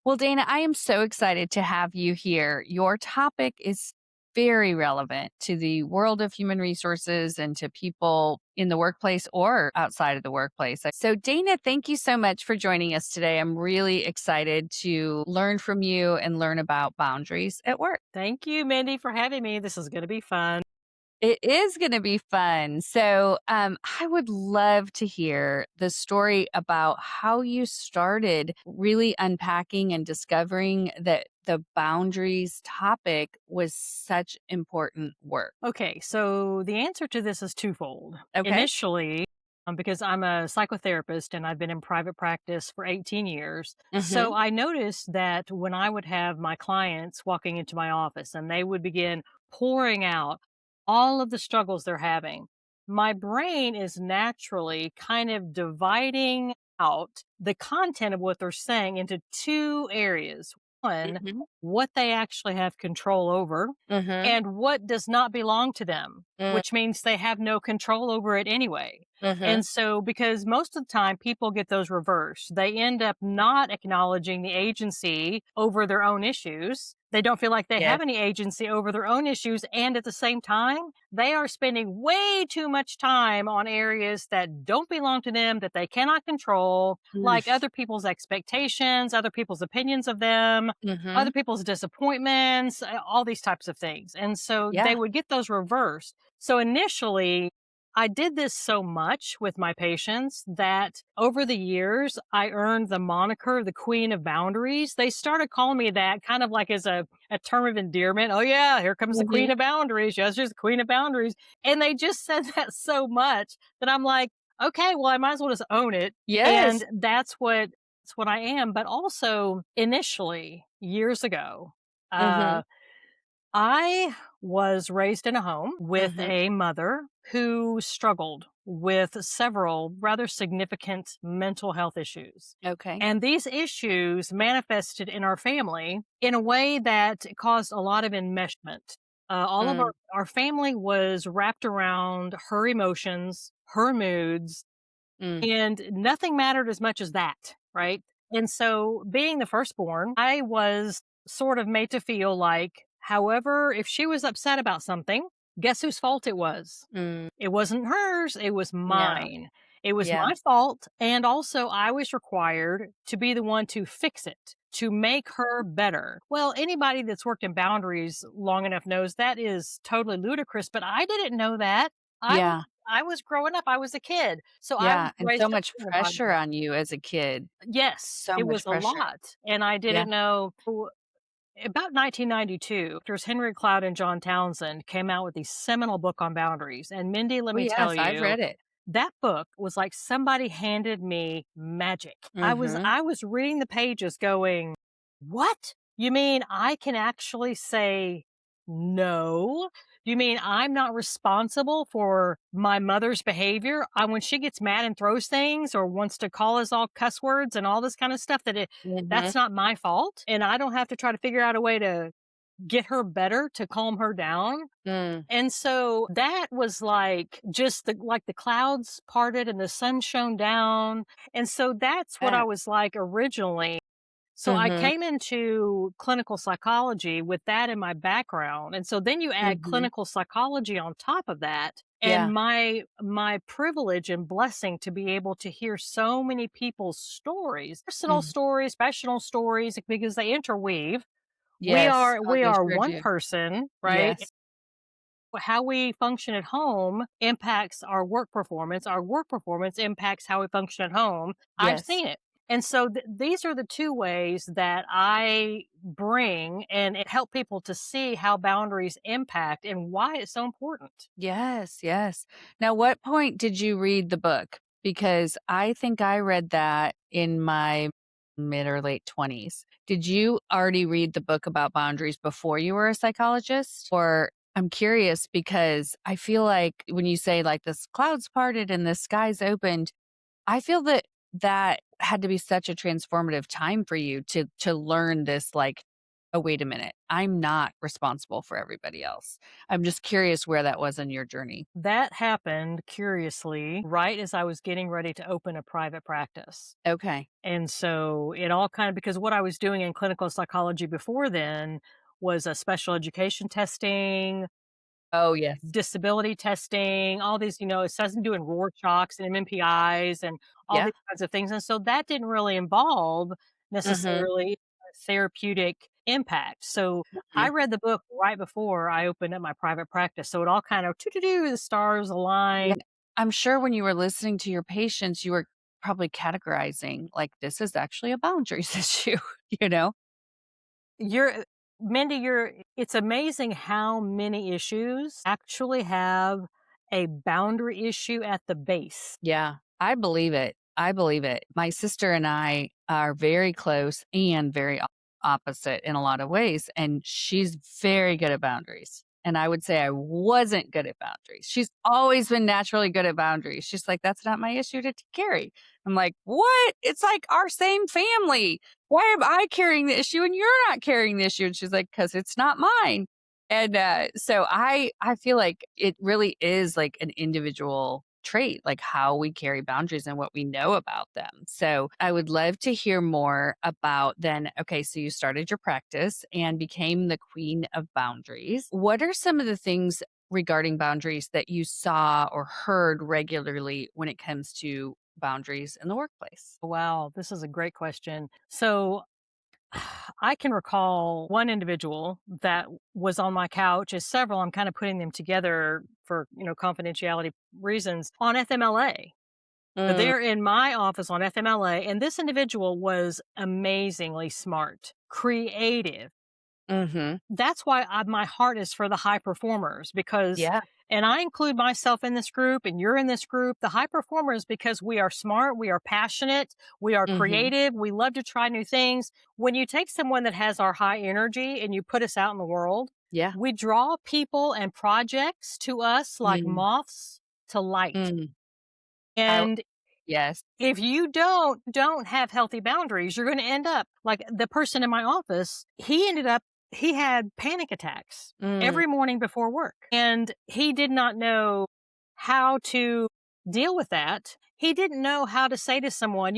Well, Dana, I am so excited to have you here. Your topic is very relevant to the world of human resources and to people in the workplace or outside of the workplace. So, Dana, thank you so much for joining us today. I'm really excited to learn from you and learn about boundaries at work. Thank you, Mindy, for having me. This is going to be fun. It is going to be fun. So, I would love to hear the story about how you started really unpacking and discovering that the boundaries topic was such important work. Okay, so the answer to this is twofold. Okay. Initially, because I'm a psychotherapist and I've been in private practice for 18 years. So Hmm. I noticed that when I would have my clients walking into my office and they would begin pouring out all of the struggles they're having, my brain is naturally kind of dividing out the content of what they're saying into two areas. One, Hmm. what they actually have control over, Hmm. and what does not belong to them, which means they have no control over it anyway. Hmm. And so, because most of the time people get those reversed, they end up not acknowledging the agency over their own issues. They don't feel like they Yes. have any agency over their own issues. And at the same time, they are spending way too much time on areas that don't belong to them, that they cannot control, like other people's expectations, other people's opinions of them, Mm-hmm. other people's disappointments, all these types of things. And so they Yeah. would get those reversed. So initially, I did this so much with my patients that over the years, I earned the moniker the Queen of Boundaries. They started calling me that kind of like as a term of endearment. Oh, yeah, here comes the Queen Hmm. of Boundaries. Yes, she's the Queen of Boundaries. And they just said that so much that I'm like, okay, well, I might as well just own it. Yes. And that's what I am. But also, initially, years ago, Hmm. uh, I was raised in a home with Hmm. a mother who struggled with several rather significant mental health issues. Okay. And these issues manifested in our family in a way that caused a lot of enmeshment. All of Mm. our family was wrapped around her emotions, her moods, Mm. and nothing mattered as much as that, right? And so, being the firstborn, I was sort of made to feel like, however, if she was upset about something, guess whose fault it was? Mm. It wasn't hers, it was No. mine. It was Yeah. my fault. And also, I was required to be the one to fix it, to make her better. Well, anybody that's worked in boundaries long enough knows that is totally ludicrous, but I didn't know that. I was Yeah. I was growing up, I was a kid. So I was Yeah. And so raised up much by pressure that. on you as a kid. Yes, So it much was a pressure. lot. And I Yeah. didn't know about 1992, there's Henry Cloud and John Townsend came out with a seminal book on boundaries. And Mindy, let Oh, me tell yes, I've you, read it. that book was like somebody handed me magic. I was Mhm. I was reading the pages going, "What? You mean I can actually say no? You mean I'm not responsible for my mother's behavior? When she gets mad and throws things or wants to call us all cuss words and all this kind of stuff Mhm. that's not my fault and I don't have to try to figure out a way to get her better to calm her down." Mm. And so that was like just the clouds parted and the sun shone down. And so that's what I Yeah. was like originally. So I Mhm. came into clinical psychology with that in my background. And so then you add Mhm. clinical psychology on top of that. Yeah. And my privilege and blessing to be able to hear so many people's stories, personal Mhm. stories, professional stories, because they interweave. We Yes. are Oh, we they are sure one do. person, right? Yes. How we function at home impacts our work performance. Our work performance impacts how we function at home. I've Yes. seen it. And so these are the two ways that I bring and help people to see how boundaries impact and why it's so important. Yes, yes. Now, what point did you read the book? Because I think I read that in my mid or late 20s. Did you already read the book about boundaries before you were a psychologist? Or I'm curious because I feel like when you say like this clouds parted and the skies opened, I feel that that had to be such a transformative time for you to learn this like oh, wait a minute, I'm not responsible for everybody else. I'm just curious where that was in your journey. That happened, curiously, right as I was getting ready to open a private practice. Okay. And so it all kind of, because what I was doing in clinical psychology before then was a special education testing, Oh, yes. disability testing, all these, assessing, doing Rorschachs and MMPIs and all Yeah. these kinds of things. And so that didn't really involve Mhm. necessarily a therapeutic impact. So I Mhm. read the book right before I opened up my private practice. So it all kind of the stars Yeah. aligned. I'm sure when you were listening to your patients, you were probably categorizing, like, "This is actually a boundaries issue," you know? You're Mindy, it's amazing how many issues actually have a boundary issue at the base. Yeah, I believe it. I believe it. My sister and I are very close and very opposite in a lot of ways, and she's very good at boundaries. And I would say I wasn't good at boundaries. She's always been naturally good at boundaries. She's like, "That's not my issue to carry." I'm like, "What? It's like our same family. Why am I carrying the issue and you're not carrying the issue?" And she's like, "'Cause it's not mine." And, so I feel like it really is like an individual trait, like how we carry boundaries and what we know about them. So I would love to hear more about then, okay, so you started your practice and became the queen of boundaries. What are some of the things regarding boundaries that you saw or heard regularly when it comes to boundaries in the workplace? Wow, this is a great question. So I can recall one individual that was on my couch, as several, I'm kind of putting them together for, confidentiality reasons, on FMLA. Mm, They're in my office on FMLA, and this individual was amazingly smart, creative. mhm. That's why my heart is for the high performers because, Yeah. and I include myself in this group and you're in this group, the high performers, because we are smart, we are passionate, we are Mhm. creative, we love to try new things. When you take someone that has our high energy and you put us out in the world, Yeah. we draw people and projects to us like Mm, moths to light. mm. I And yes. if you don't have healthy boundaries, you're going to end up like the person in my office. He had panic attacks Mm, every morning before work, and he did not know how to deal with that. He didn't know how to say to someone,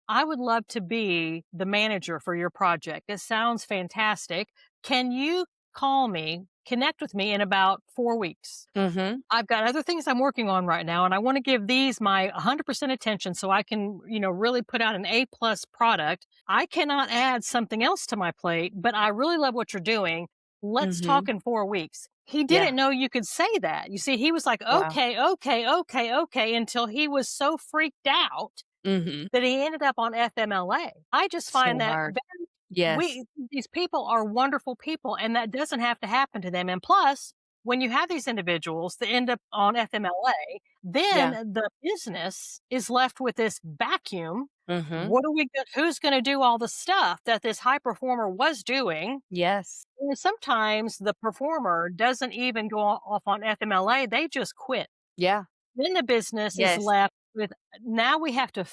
I would love to be the manager for your project. It sounds fantastic. Can you call me, connect with me in about 4 weeks? mhm. I've got other things I'm working on right now, and I want to give these my 100% attention so I can, really put out an A plus product. I cannot add something else to my plate, but I really love what you're doing. Let's talk Mhm. in 4 weeks. He Yeah. didn't know you could say that. You see, he was like, Wow. okay, okay, okay, okay, until he was so freaked out Mhm. that he ended up on FMLA. I just find So that hard. Yes. these people are wonderful people, and that doesn't have to happen to them. And plus, when you have these individuals that end up on FMLA, then Yeah. the business is left with this vacuum. Mhm. What are we? Who's going to do all the stuff that this high performer was doing? Yes. And sometimes the performer doesn't even go off on FMLA; they just quit. Yeah. Then the business is Yes. left with now we have to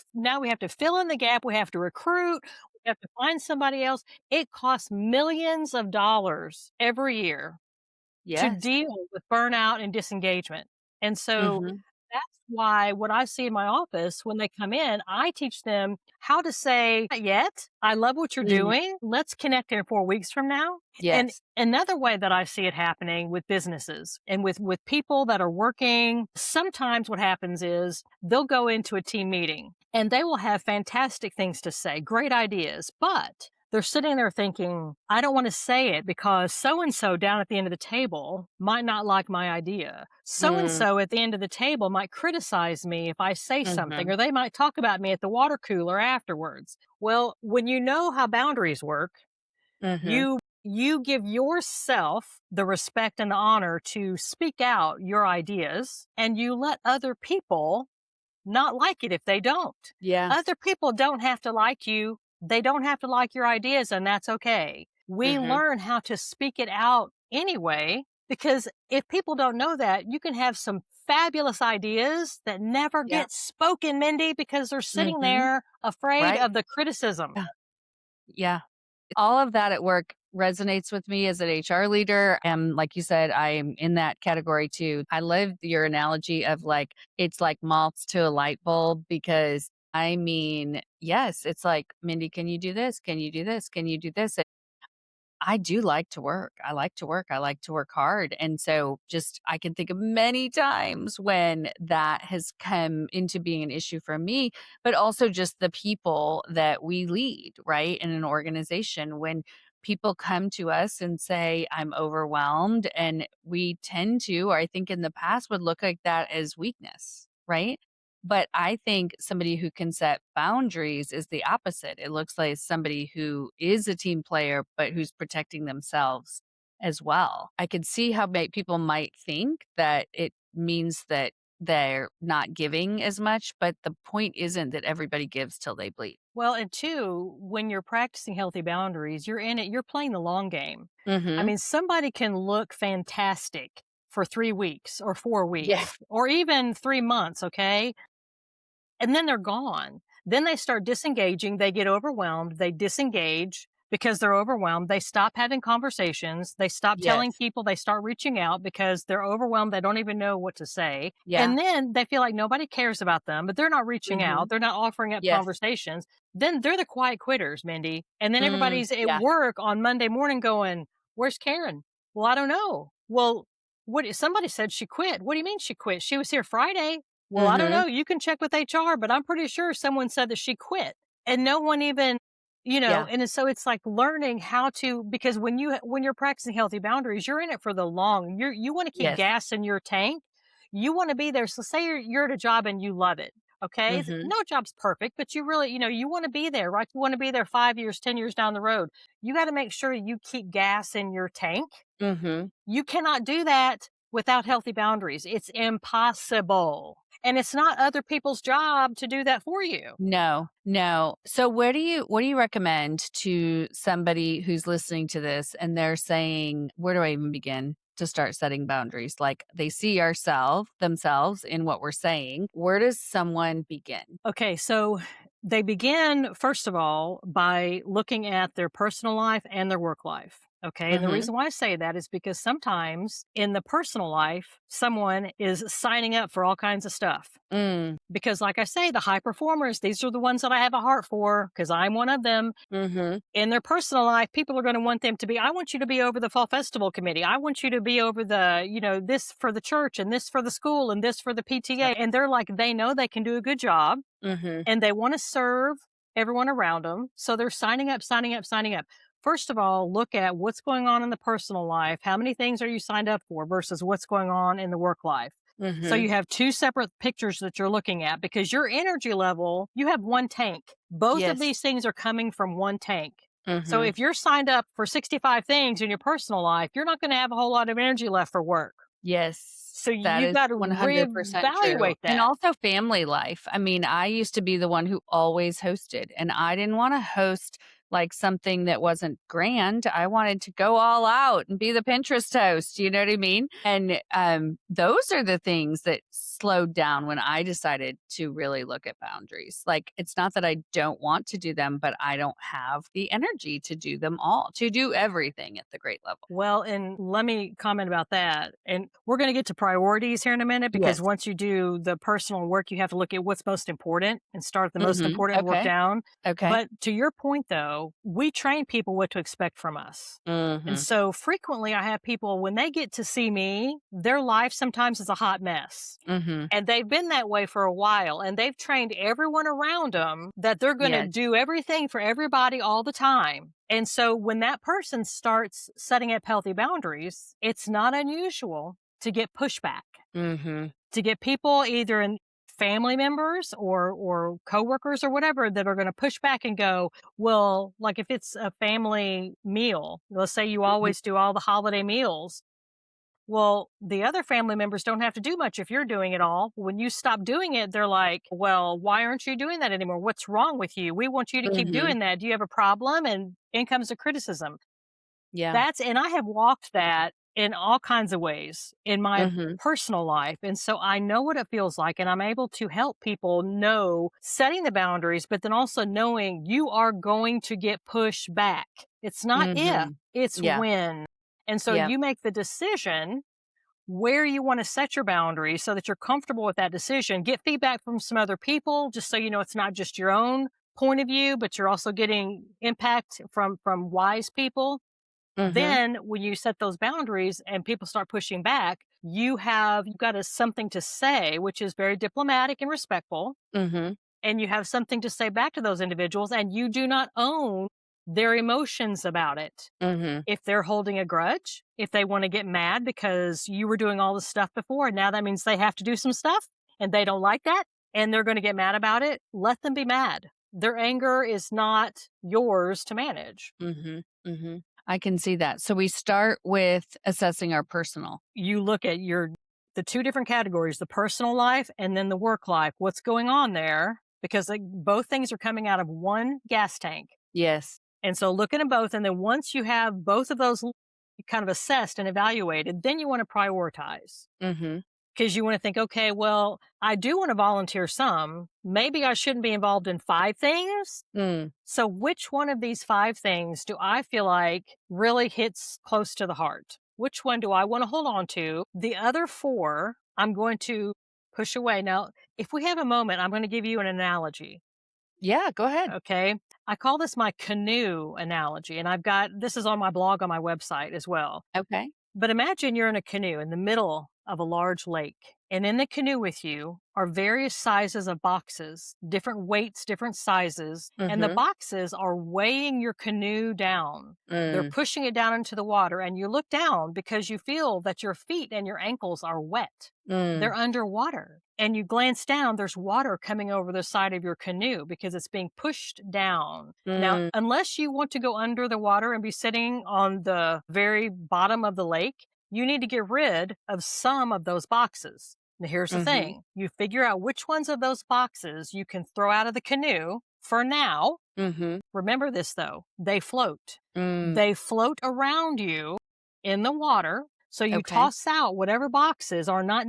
fill in the gap, we have to recruit, we have to find somebody else. It costs millions of dollars every year to Yes. deal with burnout and disengagement. And so Mhm. that's why what I see in my office when they come in, I teach them how to say, "Not yet. I love what you're Mm. doing. Let's connect in 4 weeks from now." And Yes. another way that I see it happening with businesses and with people that are working, sometimes what happens is they'll go into a team meeting and they will have fantastic things to say, great ideas, but they're sitting there thinking, I don't want to say it because so and so down at the end of the table might not like my idea. So and Mm. so at the end of the table might criticize me if I say something, Mhm. or they might talk about me at the water cooler afterwards. Well, when you know how boundaries work, Mhm. you give yourself the respect and the honor to speak out your ideas, and you let other people not like it if they don't. Yeah. Other people don't have to like you. They don't have to like your ideas, and that's okay. We Mhm. learn how to speak it out anyway, because if people don't know that, you can have some fabulous ideas that never Yeah. get spoken, Mindy, because they're sitting Mhm. there afraid Right? of the criticism. Yeah. Yeah. All of that at work resonates with me as an HR leader. And like you said, I'm in that category too. I love your analogy of like, it's like moths to a light bulb because I mean, yes, it's like, Mindy, can you do this? Can you do this? Can you do this? I do like to work. I like to work. I like to work hard. And so just I can think of many times when that has come into being an issue for me, but also just the people that we lead, right? In an organization when people come to us and say, I'm overwhelmed. And we tend to, or I think in the past would look like that as weakness, right? But I think somebody who can set boundaries is the opposite. It looks like somebody who is a team player, but who's protecting themselves as well. I could see how people might think that it means that they're not giving as much, but the point isn't that everybody gives till they bleed. Well, and two, when you're practicing healthy boundaries, you're in it, you're playing the long game. I Mhm. mean, somebody can look fantastic for 3 weeks or 4 weeks Yeah. or even 3 months, okay? And then they're gone. Then they start disengaging. They get overwhelmed. They disengage because they're overwhelmed. They stop having conversations. They stop telling Yes. people. They start reaching out because they're overwhelmed. They don't even know what to say. Yeah. And then they feel like nobody cares about them, but they're not reaching out. Mhm. They're not offering up Yes. conversations. Then they're the quiet quitters, Mindy. And then everybody's at Yeah. work on Monday morning going, "Where's Karen?" "Well, I don't know." "Well, what somebody said she quit." "What do you mean she quit? She was here Friday." "Well, I don't Mhm. know. You can check with HR, but I'm pretty sure someone said that she quit." And no one even, Yeah. so it's like learning how to, because when you're practicing healthy boundaries, you're in it for the long. You want to keep Yes. gas in your tank. You want to be there. So say you're at a job and you love it. Okay. Mhm. No job's perfect, but you really, you want to be there, right? You want to be there 5 years, 10 years down the road. You got to make sure you keep gas in your tank. Mhm. You cannot do that without healthy boundaries. It's impossible. And it's not other people's job to do that for you. No, no. So what do you recommend to somebody who's listening to this and they're saying, where do I even begin to start setting boundaries? Like they see themselves in what we're saying. Where does someone begin? Okay, so they begin, first of all, by looking at their personal life and their work life. Okay, and the Mhm. reason why I say that is because sometimes in the personal life, someone is signing up for all kinds of stuff. Mm. Because, like I say, the high performers, these are the ones that I have a heart for because I'm one of them. Mhm. In their personal life, people are going to want them to be, I want you to be over the fall festival committee. I want you to be over the, this for the church and this for the school and this for the PTA. Yep. And they're like, they know they can do a good job Mhm. and they want to serve everyone around them. So they're signing up, signing up, signing up. First of all, look at what's going on in the personal life. How many things are you signed up for versus what's going on in the work life? So Mhm. you have two separate pictures that you're looking at because your energy level, you have one tank. Both of Yes. these things are coming from one tank. So Mhm. if you're signed up for 65 things in your personal life, you're not going to have a whole lot of energy left for work. Yes, So that you is got to 100% true, reevaluate and that. also family life. I mean, I used to be the one who always hosted, and I didn't wanna host, like, something that wasn't grand. I wanted to go all out and be the Pinterest host, you know what I mean? And, those are the things that slowed down when I decided to really look at boundaries. Like, it's not that I don't want to do them, but I don't have the energy to do them all, to do everything at the great level. Well, and let me comment about that. And we're going to get to priorities here in a minute because Yes. once you do the personal work, you have to look at what's most important and start the most Mhm. important and work Okay. down. Okay. But to your point, though, we train people what to expect from us. And Mhm. so frequently I have people, when they get to see me, their life sometimes is a hot mess. Mhm. And they've been that way for a while, and they've trained everyone around them that they're gonna Yes. do everything for everybody all the time. And so when that person starts setting up healthy boundaries, it's not unusual to get pushback, Mhm. to get people either in family members or coworkers or whatever that are gonna push back and go, well, like if it's a family meal, let's say you Mhm. always do all the holiday meals, well, the other family members don't have to do much if you're doing it all. When you stop doing it, they're like, well, why aren't you doing that anymore? What's wrong with you? We want you to keep Mhm. doing that. Do you have a problem? And in comes the criticism. Yeah. And I have walked that in all kinds of ways in my Mhm. personal life. And so I know what it feels like, and I'm able to help people know setting the boundaries, but then also knowing you are going to get pushed back. It's not if, Mhm. it's Yeah. when. And so Yep. you make the decision where you want to set your boundaries so that you're comfortable with that decision. Get feedback from some other people just so you know it's not just your own point of view, but you're also getting impact from wise people. Mhm. Then when you set those boundaries and people start pushing back, you've got something to say, which is very diplomatic and respectful, Mhm. and you have something to say back to those individuals, and you do not own their emotions about it. Mhm. If they're holding a grudge, if they want to get mad because you were doing all this stuff before and now that means they have to do some stuff and they don't like that and they're going to get mad about it, let them be mad. Their anger is not yours to manage. Mhm. Mhm. I can see that. So we start with assessing our personal. You look at the two different categories, the personal life and then the work life. What's going on there? Because like, both things are coming out of one gas tank. Yes. And so looking at both, and then once you have both of those kind of assessed and evaluated, then you want to prioritize Mhm. because you want to think, okay, well, I do want to volunteer some. Maybe I shouldn't be involved in five things. Mm. So, which one of these five things do I feel like really hits close to the heart? Which one do I want to hold on to? The other four, I'm going to push away. Now, if we have a moment, I'm going to give you an analogy. Yeah, go ahead. Okay. I call this my canoe analogy. And I've got this is on my blog on my website as well. Okay. But imagine you're in a canoe in the middle of a large lake. And in the canoe with you are various sizes of boxes, different weights, different sizes. And the Mhm. boxes are weighing your canoe down. They're Mm. pushing it down into the water. And you look down because you feel that your feet and your ankles are wet. Mm. They're underwater. And you glance down, there's water coming over the side of your canoe because it's being pushed down. Now, Mm. unless you want to go under the water and be sitting on the very bottom of the lake, you need to get rid of some of those boxes. Now, here's the Mhm. thing you figure out which ones of those boxes you can throw out of the canoe for now. Mhm. Remember this though, they float. Mm. They float around you in the water. So you Okay. toss out whatever boxes are not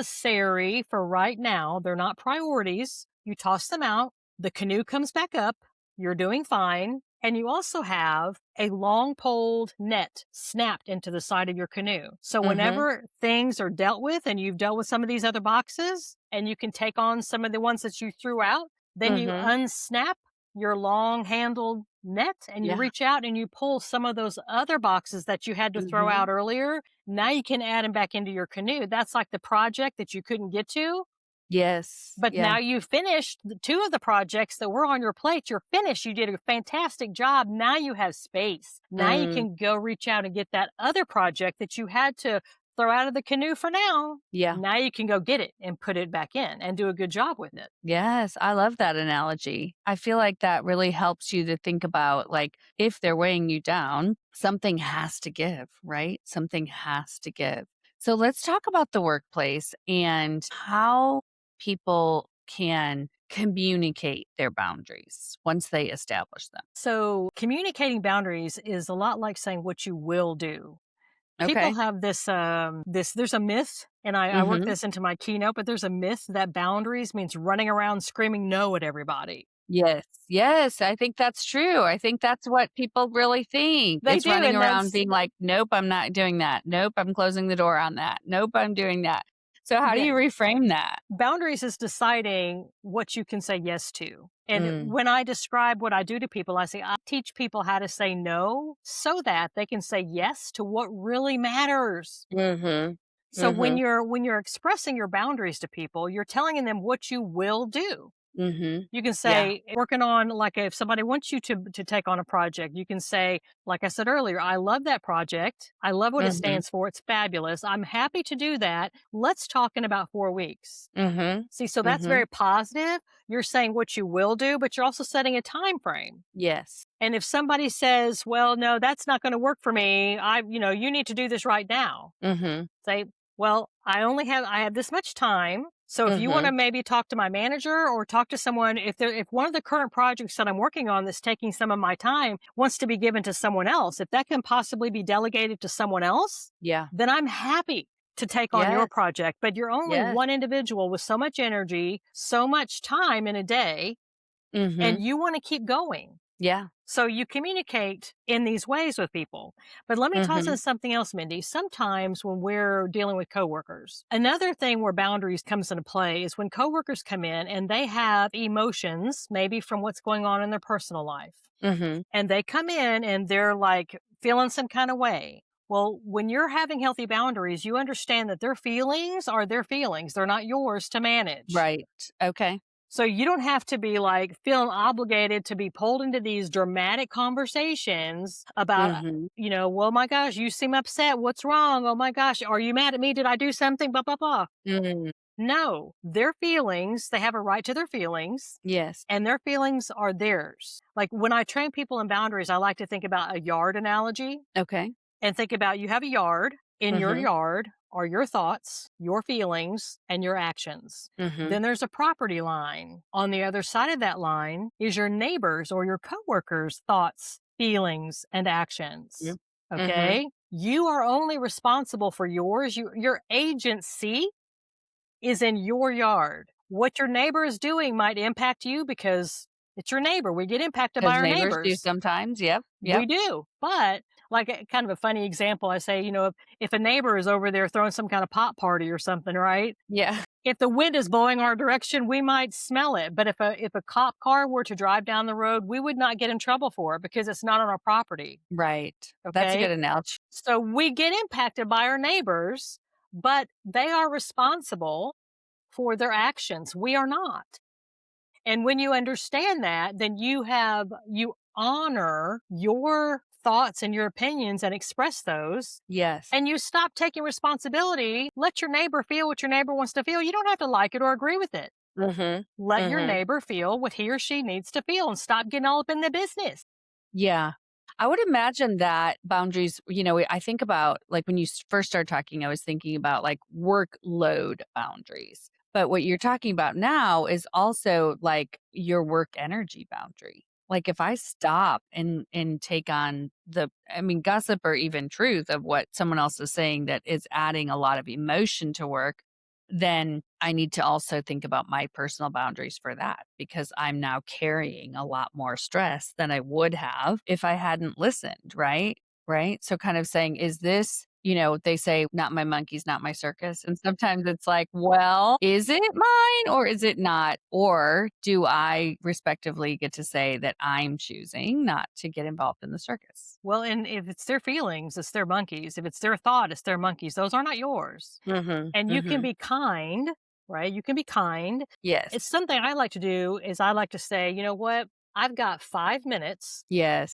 necessary for right now. They're not priorities. You toss them out. The canoe comes back up. You're doing fine. And you also have a long poled net snapped into the side of your canoe. So Mhm. whenever things are dealt with and you've dealt with some of these other boxes and you can take on some of the ones that you threw out, then you Mhm. unsnap your long handled net and you Yeah. reach out and you pull some of those other boxes that you had to throw Mhm. out earlier. Now you can add them back into your canoe. That's like the project that you couldn't get to, Yes. but Yeah. now you finished the two of the projects that were on your plate. You're finished. You did a fantastic job. Now you have space. Now you Mm. can go reach out and get that other project that you had to throw out of the canoe for now. Yeah. Now you can go get it and put it back in and do a good job with it. Yes, I love that analogy. I feel like that really helps you to think about, like, if they're weighing you down, something has to give, right? Something has to give. So let's talk about the workplace and how people can communicate their boundaries once they establish them. So communicating boundaries is a lot like saying what you will do. People Okay. have this there's a myth, and I work Mhm. this into my keynote, but there's a myth that boundaries means running around screaming no at everybody. Yes. Yes, I think that's true. I think that's what people really think. They It's do, running and around that's being like, "Nope, I'm not doing that. Nope, I'm closing the door on that. Nope, I'm doing that." So how do yeah. you reframe that? Boundaries is deciding what you can say yes to. And Mm. when I describe what I do to people, I say I teach people how to say no so that they can say yes to what really matters. Mhm. So Mhm. when you're expressing your boundaries to people, you're telling them what you will do. Mhm. You can Yeah. say, working on like if somebody wants you to take on a project, you can say, like I said earlier, I love that project. I love what it Mhm. stands for. It's fabulous. I'm happy to do that. Let's talk in about 4 weeks. Mhm. See, so that's Mhm. very positive. You're saying what you will do, but you're also setting a time frame. Yes. And if somebody says, well, no, that's not going to work for me, you need to do this right now. Mhm. Say, well, I have this much time. So if you want Mhm. to maybe talk to my manager or talk to someone, if one of the current projects that I'm working on that's taking some of my time wants to be given to someone else, if that can possibly be delegated to someone else, Yeah. then I'm happy to take on your Yes. project. But you're only Yes. one individual with so much energy, so much time in a day, and Mhm. you want to keep going. Yeah. So you communicate in these ways with people. But let me toss in Mhm. something else, Mindy. Sometimes when we're dealing with coworkers, another thing where boundaries comes into play is when coworkers come in and they have emotions, maybe from what's going on in their personal life. Mhm. And they come in and they're like feeling some kind of way. Well, when you're having healthy boundaries, you understand that their feelings are their feelings. They're not yours to manage. Right. Okay. So you don't have to be like feeling obligated to be pulled into these dramatic conversations about, Mhm. well, my gosh, you seem upset. What's wrong? Oh my gosh, are you mad at me? Did I do something? Blah, blah, blah. Mm. No, their feelings, they have a right to their feelings, Yes. and their feelings are theirs. Like when I train people in boundaries, I like to think about a yard analogy Okay. and think about you have a yard. In your Mhm. yard are your thoughts, your feelings, and your actions. Mhm. Then there's a property line. On the other side of that line is your neighbors or your coworkers' thoughts, feelings, and actions. Mm. Mhm. Okay? You are only responsible for yours. Your agency is in your yard. What your neighbor is doing might impact you because it's your neighbor. We get impacted by Because our neighbors do neighbors. sometimes. Yep. We Yep. do. But like kind of a funny example, I say, if a neighbor is over there throwing some kind of pop party or something, right? Yeah. If the wind is blowing our direction, we might smell it. But if a cop car were to drive down the road, we would not get in trouble for it because it's not on our property. Right. That's a Okay. good analogy. So we get impacted by our neighbors, but they are responsible for their actions. We are not. And when you understand that, then you honor your thoughts and your opinions and express those. Yes. And you stop taking responsibility. Let your neighbor feel what your neighbor wants to feel. You don't have to like it or agree with it. Mhm. Let your Mhm. neighbor feel what he or she needs to feel and stop getting all up in the business. Yeah. I would imagine that boundaries, I think about like when you first started talking, I was thinking about like workload boundaries. But what you're talking about now is also like your work energy boundary. Like if I stop and take on gossip or even truth of what someone else is saying that is adding a lot of emotion to work, then I need to also think about my personal boundaries for that because I'm now carrying a lot more stress than I would have if I hadn't listened, right? Right. So, kind of saying, is this, they say, not my monkeys, not my circus. And sometimes it's like, well, is it mine or is it not? Or do I respectively get to say that I'm choosing not to get involved in the circus? Well, and if it's their feelings, it's their monkeys. If it's their thought, it's their monkeys. Those are not yours. Mm hmm. And you Mm can hmm. be kind, right? You can be kind. It's Yes. something I like to do is I like to say, you know what? I've got 5 minutes. Yes.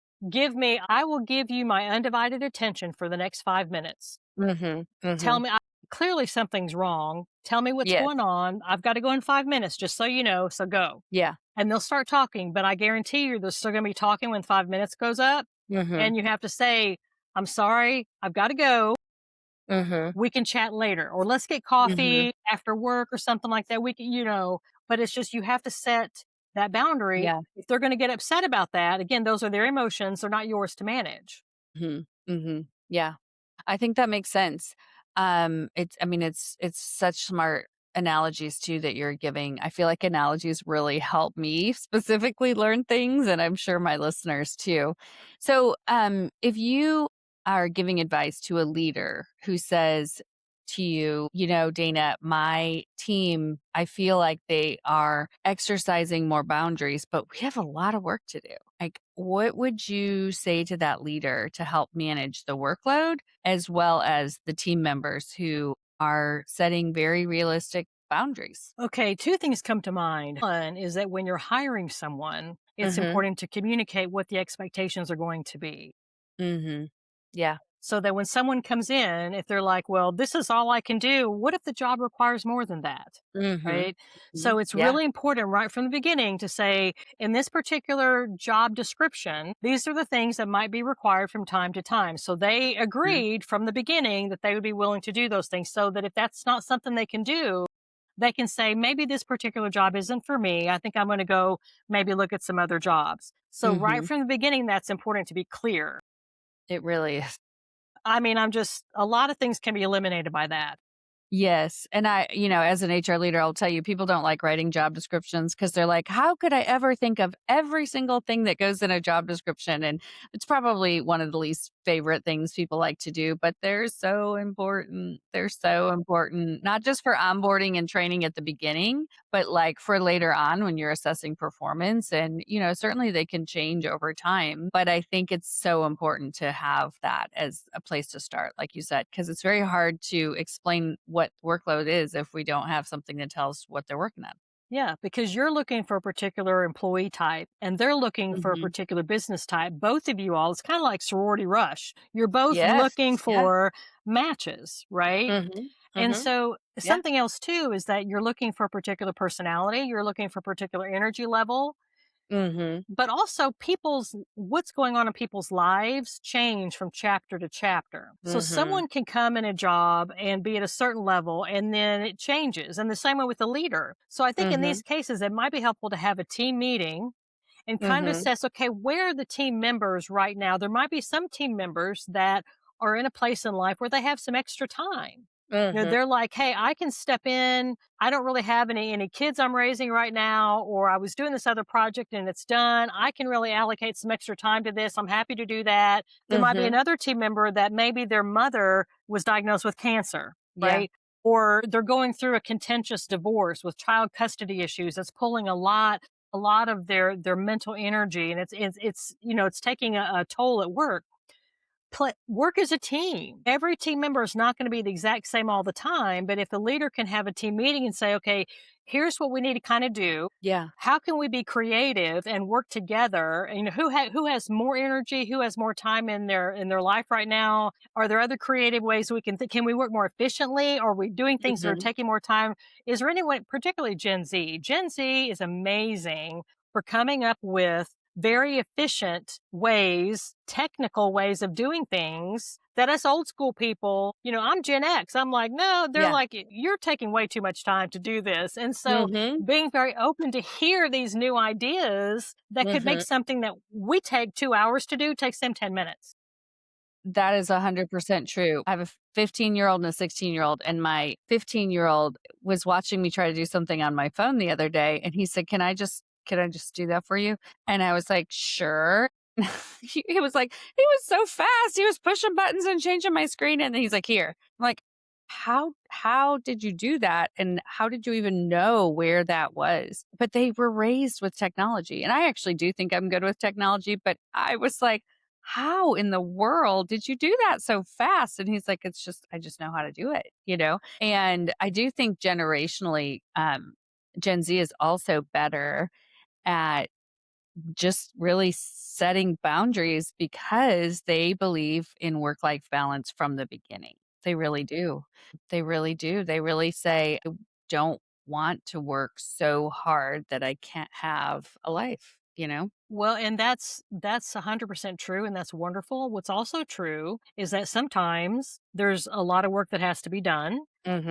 I will give you my undivided attention for the next 5 minutes. Mm hmm. Mm Tell hmm. me, clearly something's wrong. Tell me what's Yes. going on. I've got to go in 5 minutes, just so you know. So go. Yeah. And they'll start talking, but I guarantee you they're still going to be talking when 5 minutes goes up. Mm hmm. And you have to say, I'm sorry, I've got to go. Mhm, We can chat later, or let's get mhm. coffee after work or something like that. We can, but it's just you have to set that boundary. Yeah. If they're going to get upset about that, again, those are their emotions. They're not yours to manage. Mhm, mhm. Yeah. I think that makes sense. It's such smart analogies too that you're giving. I feel like analogies really help me specifically learn things, and I'm sure my listeners too. So, if you are giving advice to a leader who says to you, Dana, my team, I feel like they are exercising more boundaries, but we have a lot of work to do. Like, what would you say to that leader to help manage the workload as well as the team members who are setting very realistic boundaries? Okay, two things come to mind. One is that when you're hiring someone, it's Mhm. important to communicate what the expectations are going to be. Mhm. Yeah. So that when someone comes in, if they're like, well, this is all I can do, what if the job requires more than that? Mhm. Right. So Mhm. it's Yeah. really important right from the beginning to say, in this particular job description, these are the things that might be required from time to time. So they Mhm. agreed from the beginning that they would be willing to do those things so that if that's not something they can do, they can say, maybe this particular job isn't for me. I think I'm going to go maybe look at some other jobs. So, right Mhm. from the beginning, that's important to be clear. It really is. I mean, a lot of things can be eliminated by that. Yes, and as an HR leader, I'll tell you, people don't like writing job descriptions because 'cause they're like, "How could I ever think of every single thing that goes in a job description?" And it's probably one of the least favorite things people like to do, but they're so important. They're so important, not just for onboarding and training at the beginning, but, like, for later on when you're assessing performance and, certainly they can change over time, but I think it's so important to have that as a place to start, like you said, because it's very hard to explain what workload is if we don't have something that tells what they're working on. Yeah, because you're looking for a particular employee type and they're looking for a Mhm. particular business type. Both of you all, it's kind of like sorority rush. You're both Yes. looking Yeah. for matches, right? Mhm. And Mhm. so Yeah. something else too is that you're looking for a particular personality, you're looking for a particular energy level, Mhm. but also people's what's going on in people's lives change from chapter to chapter. So Mhm. someone can come in a job and be at a certain level and then it changes. And the same way with the leader. So I think in these Mhm. cases it might be helpful to have a team meeting and kind of Mhm. assess, okay, where are the team members right now? There might be some team members that are in a place in life where they have some extra time. Mhm. They're like, hey, I can step in. I don't really have any kids I'm raising right now, or I was doing this other project and it's done. I can really allocate some extra time to this. I'm happy to do that. There might be Mhm. another team member that maybe their mother was diagnosed with cancer, Yeah. right? Or they're going through a contentious divorce with child custody issues that's pulling a lot of their mental energy, and it's taking a toll at work. Work as a team. Every team member is not going to be the exact same all the time, but if the leader can have a team meeting and say, okay, here's what we need to kind of do. Yeah. How can we be creative and work together? And who has more energy? Who has more time in their life right now? Are there other creative ways we can? Can we work more efficiently? Are we doing things that are Mhm. taking more time? Is there anyone, particularly Gen Z? Gen Z is amazing for coming up with very efficient ways, technical ways of doing things that us old school people, I'm Gen X. I'm like, no, they're Yeah. like, you're taking way too much time to do this. And so Mhm. being very open to hear these new ideas that could make Mhm. something that we take 2 hours to do takes them 10 minutes. That is 100% true. I have a 15-year-old and a 16-year-old, and my 15-year-old was watching me try to do something on my phone the other day, and he said, "Can I just do that for you?" And I was like, "Sure." He was like he was so fast. He was pushing buttons and changing my screen, and then he's like, "Here." I'm like, "How did you do that, and how did you even know where that was?" But they were raised with technology, and I actually do think I'm good with technology, but I was like, how in the world did you do that so fast? And he's like, I just know how to do it. And I do think generationally, Gen Z is also better at just really setting boundaries because they believe in work life balance from the beginning. They really do. They really do. They really say, "I don't want to work so hard that I can't have a life?" Well, and that's 100% true and that's wonderful. What's also true is that sometimes there's a lot of work that has to be done.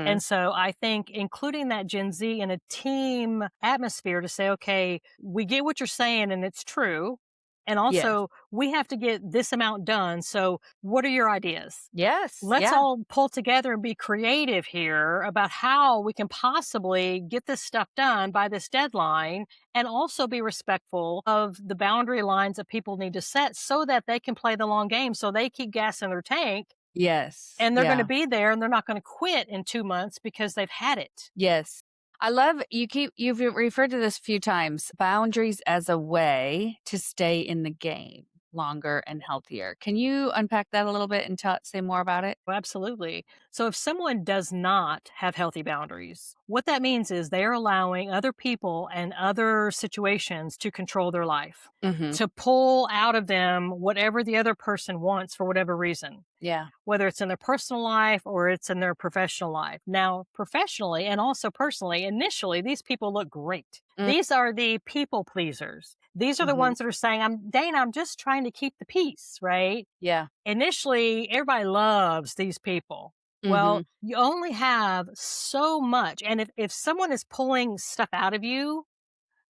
And Mhm. so I think including that Gen Z in a team atmosphere to say, okay, we get what you're saying and it's true. And Yes. also, we have to get this amount done. So, what are your ideas? Yes. Let's Yeah. all pull together and be creative here about how we can possibly get this stuff done by this deadline and also be respectful of the boundary lines that people need to set so that they can play the long game so they keep gas in their tank Yes. and they're going to Yeah. be there and they're not going to quit in 2 months because they've had it. Yes. I love you've referred to this a few times, boundaries as a way to stay in the game longer and healthier. Can you unpack that a little bit and say more about it? Absolutely. So if someone does not have healthy boundaries, what that means is they're allowing other people and other situations to control their life, Mhm. to pull out of them whatever the other person wants for whatever reason, Yeah. whether it's in their personal life or it's in their professional life. Now, professionally and also personally, initially, these people look great. Mm. These are the people pleasers. These are the Mhm. ones that are saying, Dana, I'm just trying to keep the peace, right? Yeah. Initially, everybody loves these people. Well, Mhm. you only have so much. And if someone is pulling stuff out of you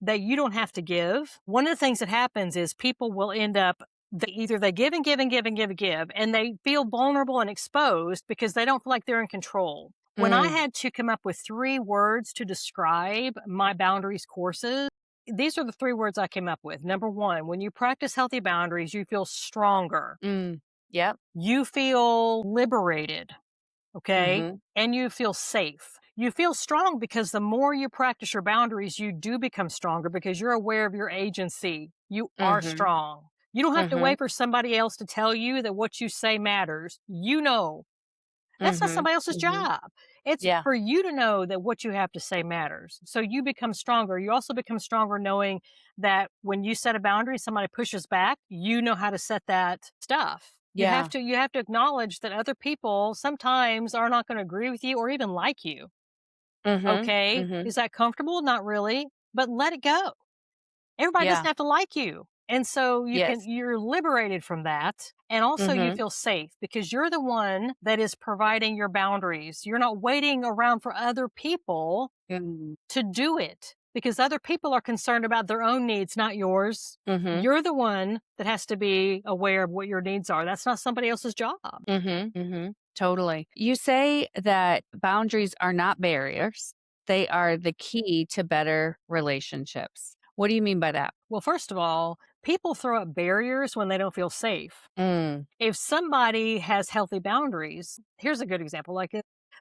that you don't have to give, one of the things that happens is people will end up either they give and give and give and give and give, and they feel vulnerable and exposed because they don't feel like they're in control. When I Mm. had to come up with 3 words to describe my boundaries courses, these are the 3 words I came up with. Number one, when you practice healthy boundaries, you feel stronger, Mm. Yep. you feel liberated, okay? Mhm. And you feel safe. You feel strong because the more you practice your boundaries, you do become stronger because you're aware of your agency. You are Mhm. strong. You don't have to Mhm. wait for somebody else to tell you that what you say matters. You know. That's not Mhm. somebody else's Mhm. job. It's Yeah. for you to know that what you have to say matters. So you become stronger. You also become stronger knowing that when you set a boundary, somebody pushes back, you know how to set that stuff. Yeah. You have to acknowledge that other people sometimes are not going to agree with you or even like you. Mhm. Okay. Mhm. Is that comfortable? Not really, but let it go. Everybody doesn't Yeah. have to like you. And so Yes. you're liberated from that. And also you Mhm. feel safe because you're the one that is providing your boundaries. You're not waiting around for other people Mm. to do it because other people are concerned about their own needs, not yours. Mhm. You're the one that has to be aware of what your needs are. That's not somebody else's job. Mhm. Mhm. Totally. You say that boundaries are not barriers. They are the key to better relationships. What do you mean by that? Well, first of all, people throw up barriers when they don't feel safe. Mm. If somebody has healthy boundaries, here's a good example.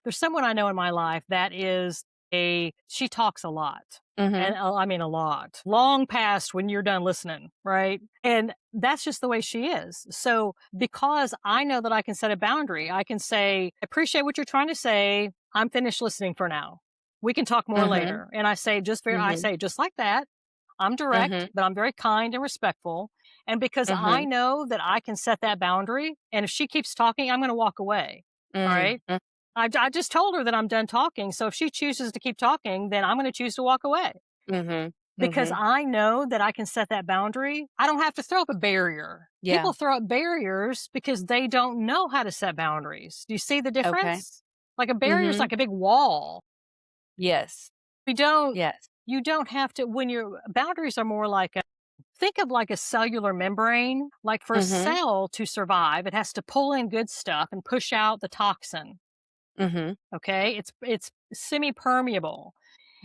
There's someone I know in my life that is she talks a lot. And Mhm. I mean, a lot, long past when you're done listening. Right. And that's just the way she is. So because I know that I can set a boundary, I can say, appreciate what you're trying to say. I'm finished listening for now. We can talk more Mhm. later. And I Mhm. say just like that. I'm direct, Mhm. but I'm very kind and respectful. And because I Mhm. know that I can set that boundary, and if she keeps talking, I'm going to walk away. All Mm. right. I just told her that I'm done talking. So if she chooses to keep talking, then I'm going to choose to walk away Mhm. because Mhm. I know that I can set that boundary. I don't have to throw up a barrier. Yeah. People throw up barriers because they don't know how to set boundaries. Do you see the Okay. difference? Like a barrier is Mhm. like a big wall. Yes. We don't, Yes. you don't have to, when your boundaries are more like think of like a cellular membrane. Like for a Mhm. cell to survive, it has to pull in good stuff and push out the toxin. Mhm. Okay. It's semi-permeable.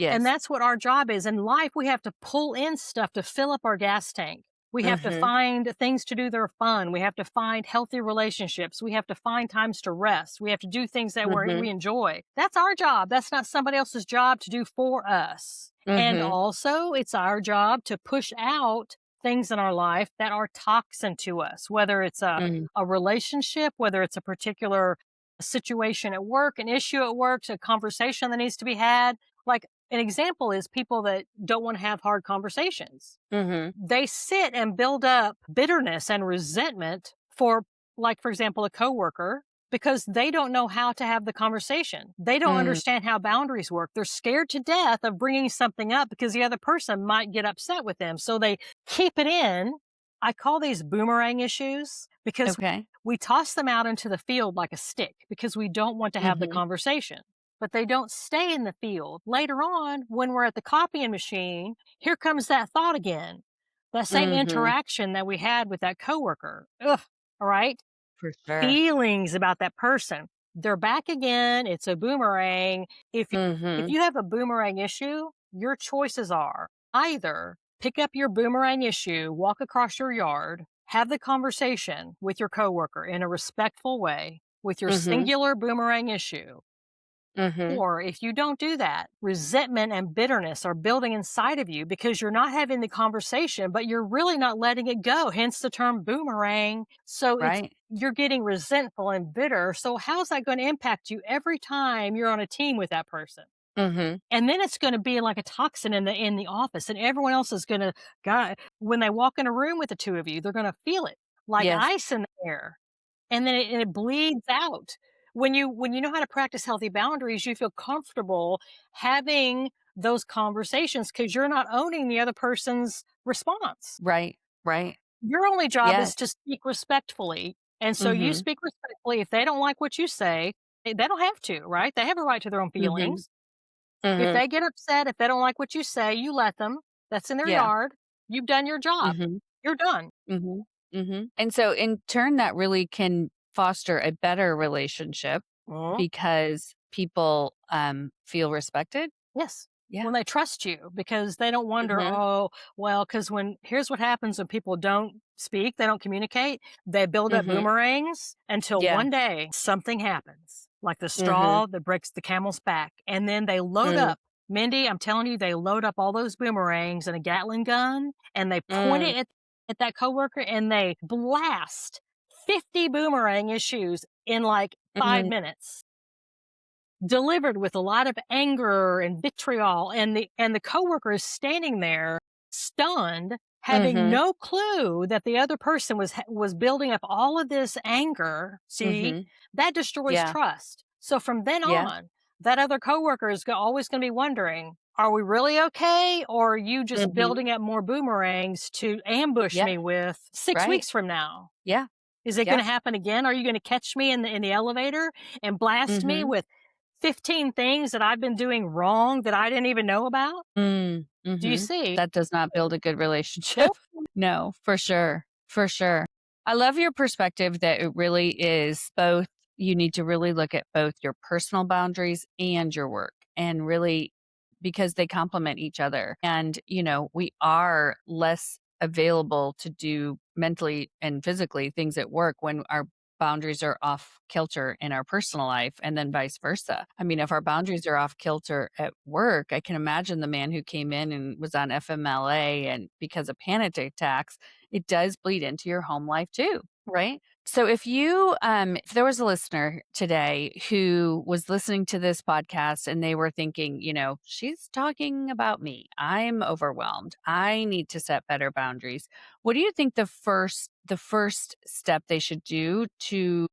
And Yes. that's what our job is. In life, we have to pull in stuff to fill up our gas tank. We have to Mhm. find things to do that are fun. We have to find healthy relationships. We have to find times to rest. We have to do things that we Mhm. enjoy. That's our job. That's not somebody else's job to do for us. And Mhm. also, it's our job to push out things in our life that are toxin to us, whether it's Mm. a relationship, whether it's a particular situation at work, an issue at work, a conversation that needs to be had. Like an example is people that don't want to have hard conversations. Mhm. They sit and build up bitterness and resentment for, like, for example, a coworker because they don't know how to have the conversation. They don't Mm. understand how boundaries work. They're scared to death of bringing something up because the other person might get upset with them. So they keep it in. I call these boomerang issues because Okay. we toss them out into the field like a stick because we don't want to have the Mhm. conversation. But they don't stay in the field. Later on, when we're at the copying machine, here comes that thought again. That same Mhm. interaction that we had with that coworker. Ugh. All right. For sure. Feelings about that person. They're back again. It's a boomerang. If Mhm. you have a boomerang issue, your choices are either pick up your boomerang issue, walk across your yard, have the conversation with your coworker in a respectful way with your Mhm. singular boomerang issue. Mhm. Or if you don't do that, resentment and bitterness are building inside of you because you're not having the conversation, but you're really not letting it go. Hence the term boomerang. So Right. you're getting resentful and bitter. So how's that going to impact you every time you're on a team with that person? Mhm. And then it's going to be like a toxin in the office, and everyone else is going to, God, when they walk in a room with the two of you, they're going to feel it like Yes. ice in the air, and then it bleeds out. When you know how to practice healthy boundaries, you feel comfortable having those conversations because you're not owning the other person's response. Right. Right. Your only job Yes. is to speak respectfully. And so you Mhm. speak respectfully. If they don't like what you say, They don't have to, right? They have a right to their own Mhm. feelings. If Mhm. they get upset, if they don't like what you say, you let them. That's in their Yeah. yard. You've done your job. Mhm. You're done. Mhm. Mhm. And so in turn, that really can foster a better relationship Mhm. because people, feel respected? Yes. Yeah. When they trust you because they don't wonder, Mhm. oh, well, because here's what happens when people don't speak, they don't communicate, they build up Mhm. boomerangs until Yeah. one day something happens, like the Mhm. straw that breaks the camel's back. And then they load Mm. up. Mindy, I'm telling you, they load up all those boomerangs and a Gatling gun and they point Mm. it at that coworker and they blast 50 boomerang issues in like five Mhm. minutes delivered with a lot of anger and vitriol, and the coworker is standing there stunned, having Mhm. no clue that the other person was building up all of this anger. See, Mhm. that destroys Yeah. trust. So from then Yeah. on, that other coworker is always going to be wondering, are we really okay, or are you just Mhm. building up more boomerangs to ambush Yeah. me with six Right. weeks from now? Yeah. Is it going Yeah. to happen again? Are you going to catch me in the elevator and blast me Mhm. with 15 things that I've been doing wrong that I didn't even know about? Mm. Do you Mhm. see? That does not build a good relationship. No. No, for sure. For sure. I love your perspective that it really is both you need to really look at both your personal boundaries and your work and really because they complement each other. And, we are less available to do mentally and physically things at work when our boundaries are off kilter in our personal life and then vice versa. I mean, if our boundaries are off kilter at work, I can imagine the man who came in and was on FMLA and because of panic attacks, it does bleed into your home life too, right? So if there was a listener today who was listening to this podcast and they were thinking, she's talking about me. I'm overwhelmed. I need to set better boundaries. What do you think the first step they should do to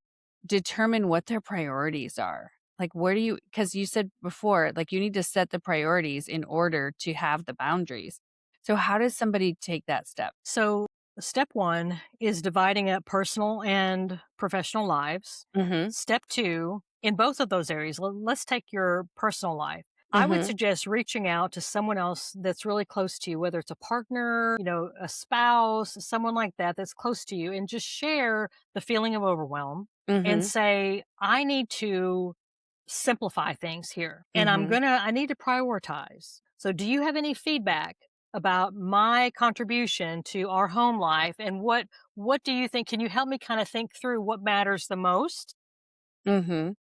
determine what their priorities are? Like where do you cuz you said before like you need to set the priorities in order to have the boundaries. So how does somebody take that step? So, step one is dividing up personal and professional lives. Mhm. Step two, in both of those areas, let's take your personal life. I would Mhm. suggest reaching out to someone else that's really close to you, whether it's a partner, a spouse, someone like that that's close to you, and just share the feeling of overwhelm and Mhm. say, I need to simplify things here and Mhm. I need to prioritize. So, do you have any feedback about my contribution to our home life and what do you think? Can you help me kind of think through what matters the most? Mhm.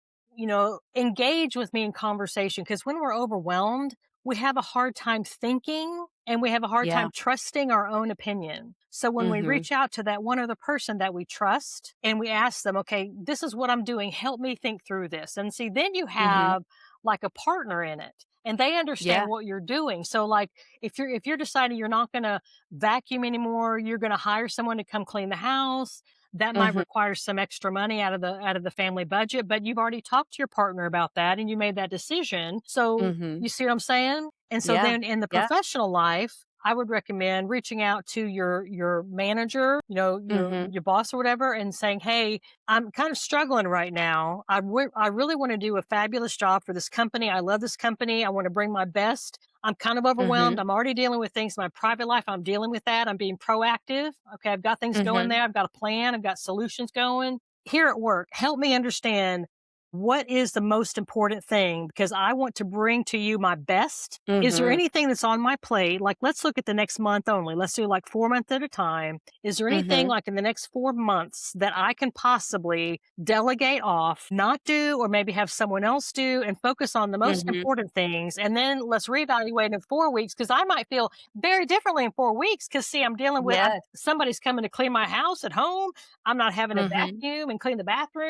Engage with me in conversation because when we're overwhelmed, we have a hard time thinking and we have a hard Yeah. time trusting our own opinion. So when we Mhm. reach out to that one other person that we trust and we ask them, okay, this is what I'm doing, help me think through this. And see, then you Mhm. have like a partner in it and they understand Yeah. what you're doing. So like if you're deciding you're not going to vacuum anymore, you're going to hire someone to come clean the house, that might Mhm. require some extra money out of the family budget, but you've already talked to your partner about that and you made that decision. So, Mhm. you see what I'm saying? And so Yeah. then in the Yeah. professional life, I would recommend reaching out to your manager, your Mhm. your boss or whatever and saying, "Hey, I'm kind of struggling right now. I really want to do a fabulous job for this company. I love this company. I want to bring my best. I'm kind of overwhelmed. Mhm. I'm already dealing with things in my private life. I'm dealing with that. I'm being proactive. Okay, I've got things going Mhm. there. I've got a plan. I've got solutions going. Here at work, help me understand what is the most important thing because I want to bring to you my best. Is there Mhm. anything that's on my plate? Like, let's look at the next month only. Let's do like 4 months at a time. Is there anything Mhm. like in the next 4 months that I can possibly delegate off, not do, or maybe have someone else do and focus on the most Mhm. important things? And then let's reevaluate in 4 weeks because I might feel very differently in 4 weeks. Because, see, I'm dealing with Yes. somebody's coming to clean my house at home. I'm not having to Mhm. vacuum and clean the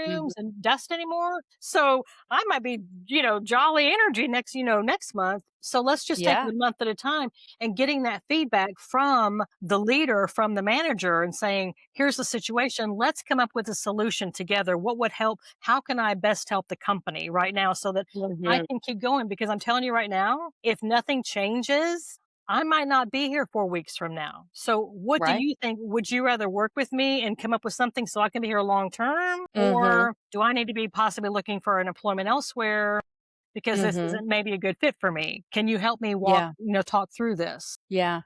Mhm. bathrooms and dust anymore. So I might be, jolly energy next month. So let's just take it Yeah. a month at a time and getting that feedback from the leader, from the manager, and saying, here's the situation. Let's come up with a solution together. What would help? How can I best help the company right now so that I Mhm. can keep going? Because I'm telling you right now, if nothing changes, I might not be here 4 weeks from now. So what do Right? you think? Would you rather work with me and come up with something so I can be here long term? Mhm. Or do I need to be possibly looking for an employment elsewhere because this Mhm. isn't maybe a good fit for me? Can you help me Yeah. talk through this? Yeah.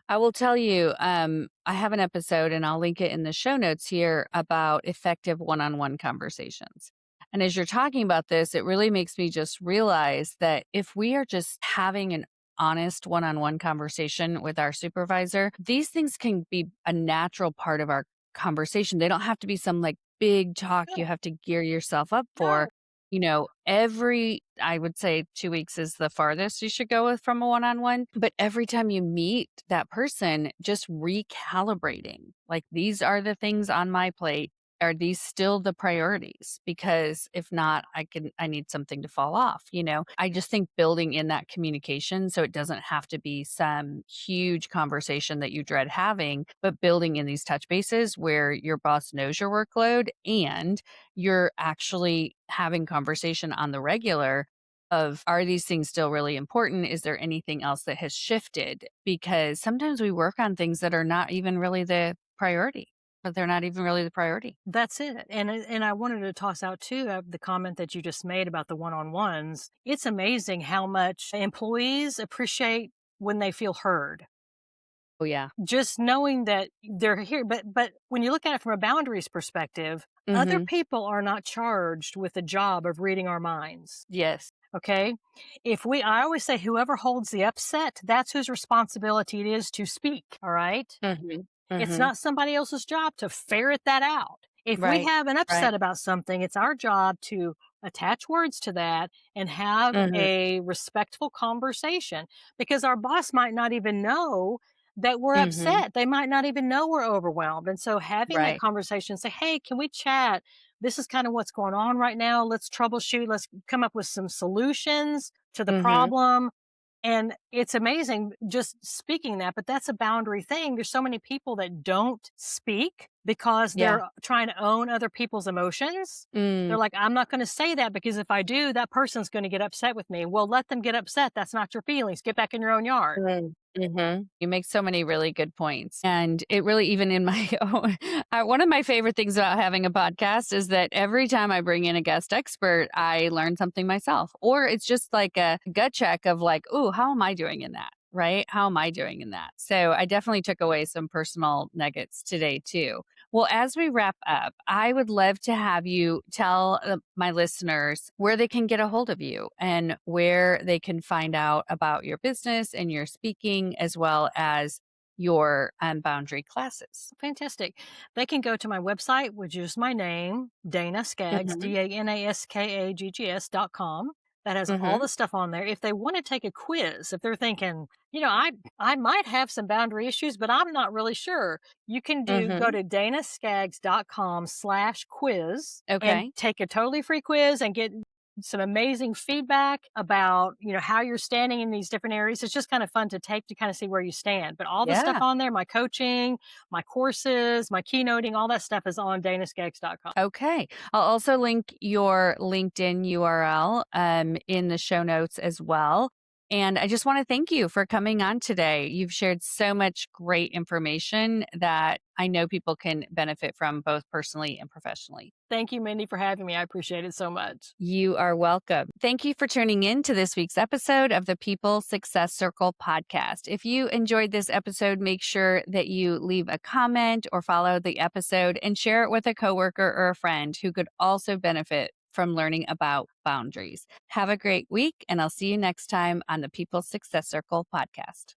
I will tell you, I have an episode and I'll link it in the show notes here about effective one on one conversations. And as you're talking about this, it really makes me just realize that if we are just having an honest one on one conversation with our supervisor, these things can be a natural part of our conversation. They don't have to be some like big talk you No, have to gear yourself up for. no. I would say 2 weeks is the farthest you should go with from a one on one. But every time you meet that person, just recalibrating like, these are the things on my plate. Are these still the priorities? Because if not, I need something to fall off, you know? I just think building in that communication so it doesn't have to be some huge conversation that you dread having, but building in these touch bases where your boss knows your workload and you're actually having conversation on the regular of, are these things still really important? Is there anything else that has shifted? Because sometimes we work on things that are not even really the priority, but they're not even really the priority. That's it. And I wanted to toss out too the comment that you just made about the one-on-ones. It's amazing how much employees appreciate when they feel heard. Oh, yeah. Just knowing that they're here, but when you look at it from a boundaries perspective, other Mhm. people are not charged with the job of reading our minds. Yes. Okay? If we I always say whoever holds the upset, that's whose responsibility it is to speak, all right? Mhm. It's Mhm. not somebody else's job to ferret that out. If we Right. have an Right. upset about something, it's our job to attach words to that and have Mhm. a respectful conversation because our boss might not even know that we're Mhm. upset. They might not even know we're overwhelmed. And so having that Right. conversation, say, hey, can we chat? This is kind of what's going on right now. Let's troubleshoot. Let's come up with some solutions to the Mhm. problem and it's amazing just speaking that, but that's a boundary thing. There's so many people that don't speak because Yeah. they're trying to own other people's emotions. Mm. They're like, I'm not going to say that because if I do, that person's going to get upset with me. Well, let them get upset. That's not your feelings. Get back in your own yard. Mm, mhm. You make so many really good points. And it really, even in my own, one of my favorite things about having a podcast is that every time I bring in a guest expert, I learn something myself. Or it's just like a gut check of like, oh, how am I doing in that? Right? How am I doing in that? So I definitely took away some personal nuggets today too. Well, as we wrap up, I would love to have you tell my listeners where they can get a hold of you and where they can find out about your business and your speaking, as well as your boundary classes. Fantastic. They can go to my website, which is my name, Dana Skaggs, Hmm. DanaSkaggs.com. That has all Hmm. the stuff on there. If they want to take a quiz, if they're thinking, I might have some boundary issues, but I'm not really sure. You can go Hmm. to danaskaggs.com/quiz and Okay. take a totally free quiz and get some amazing feedback about, how you're standing in these different areas. It's just kind of fun to take to kind of see where you stand. But all the stuff Yeah. on there, my coaching, my courses, my keynoting, all that stuff is on danaskaggs.com. Okay. I'll also link your LinkedIn URL in the show notes as well. And I just want to thank you for coming on today. You've shared so much great information that I know people can benefit from both personally and professionally. Thank you, Mindy, for having me. I appreciate it so much. You are welcome. Thank you for tuning in to this week's episode of the People Success Circle podcast. If you enjoyed this episode, make sure that you leave a comment or follow the episode and share it with a coworker or a friend who could also benefit from learning about boundaries. Have a great week, and I'll see you next time on the People Success Circle podcast.